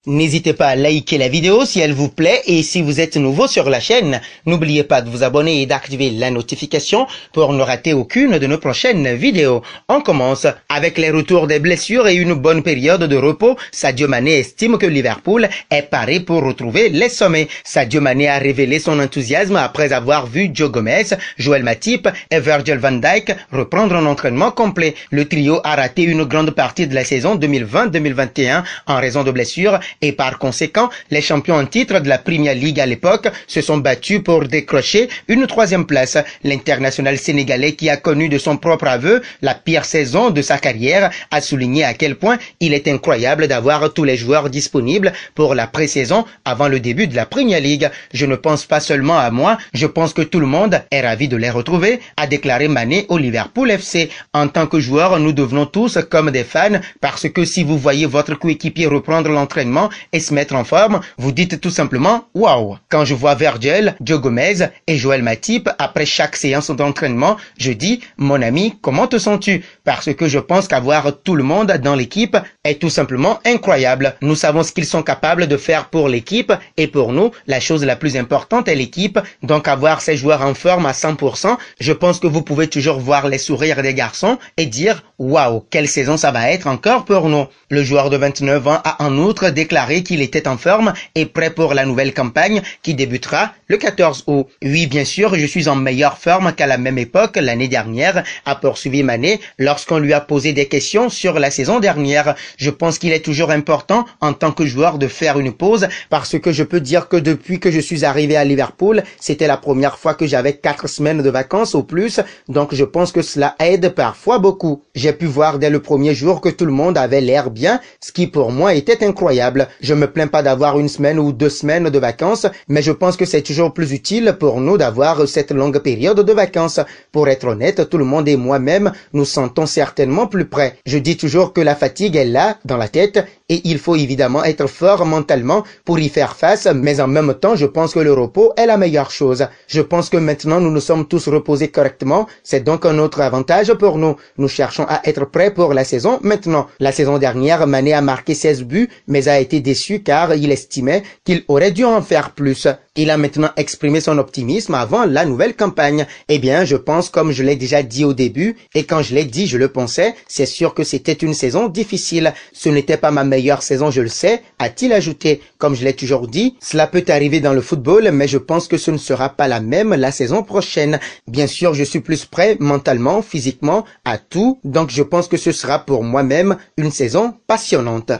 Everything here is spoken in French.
N'hésitez pas à liker la vidéo si elle vous plaît et si vous êtes nouveau sur la chaîne, n'oubliez pas de vous abonner et d'activer la notification pour ne rater aucune de nos prochaines vidéos. On commence avec les retours des blessures et une bonne période de repos. Sadio Mané estime que Liverpool est paré pour retrouver les sommets. Sadio Mané a révélé son enthousiasme après avoir vu Joe Gomez, Joel Matip et Virgil van Dijk reprendre un entraînement complet. Le trio a raté une grande partie de la saison 2020-2021 en raison de blessures. Et par conséquent, les champions en titre de la Premier League à l'époque se sont battus pour décrocher une troisième place. L'international sénégalais, qui a connu de son propre aveu la pire saison de sa carrière, a souligné à quel point il est incroyable d'avoir tous les joueurs disponibles pour la pré-saison avant le début de la Premier League. Je ne pense pas seulement à moi, je pense que tout le monde est ravi de les retrouver, a déclaré Mané au Liverpool FC. En tant que joueur, nous devenons tous comme des fans parce que si vous voyez votre coéquipier reprendre l'entraînement et se mettre en forme, vous dites tout simplement « Waouh ». Quand je vois Virgil, Joe Gomez et Joel Matip après chaque séance d'entraînement, je dis « Mon ami, comment te sens-tu » parce que je pense qu'avoir tout le monde dans l'équipe est tout simplement incroyable. Nous savons ce qu'ils sont capables de faire pour l'équipe et pour nous, la chose la plus importante est l'équipe. Donc avoir ces joueurs en forme à 100%, je pense que vous pouvez toujours voir les sourires des garçons et dire « Waouh, quelle saison ça va être encore pour nous ». Le joueur de 29 ans a en outre déclaré qu'il était en forme et prêt pour la nouvelle campagne qui débutera le 14 août. Oui, bien sûr, je suis en meilleure forme qu'à la même époque l'année dernière, a poursuivi Mané lorsqu'on lui a posé des questions sur la saison dernière. Je pense qu'il est toujours important en tant que joueur de faire une pause parce que je peux dire que depuis que je suis arrivé à Liverpool, c'était la première fois que j'avais 4 semaines de vacances au plus, donc je pense que cela aide parfois beaucoup. J'ai pu voir dès le premier jour que tout le monde avait l'air bien, ce qui pour moi était incroyable. Je me plains pas d'avoir 1 semaine ou 2 semaines de vacances, mais je pense que c'est toujours plus utile pour nous d'avoir cette longue période de vacances. Pour être honnête, tout le monde et moi-même nous sentons certainement plus près. Je dis toujours que la fatigue est là, dans la tête, et il faut évidemment être fort mentalement pour y faire face, mais en même temps, je pense que le repos est la meilleure chose. Je pense que maintenant nous nous sommes tous reposés correctement, c'est donc un autre avantage pour nous. Nous cherchons à être prêts pour la saison maintenant. La saison dernière, Mané a marqué 16 buts, mais a été déçu car il estimait qu'il aurait dû en faire plus. Il a maintenant exprimé son optimisme avant la nouvelle campagne. Eh bien, je pense, comme je l'ai déjà dit au début, et quand je l'ai dit, je le pensais, c'est sûr que c'était une saison difficile. Ce n'était pas ma meilleure saison, je le sais, a-t-il ajouté. Comme je l'ai toujours dit, cela peut arriver dans le football, mais je pense que ce ne sera pas la même la saison prochaine. Bien sûr, je suis plus prêt mentalement, physiquement, à tout, donc je pense que ce sera pour moi-même une saison passionnante.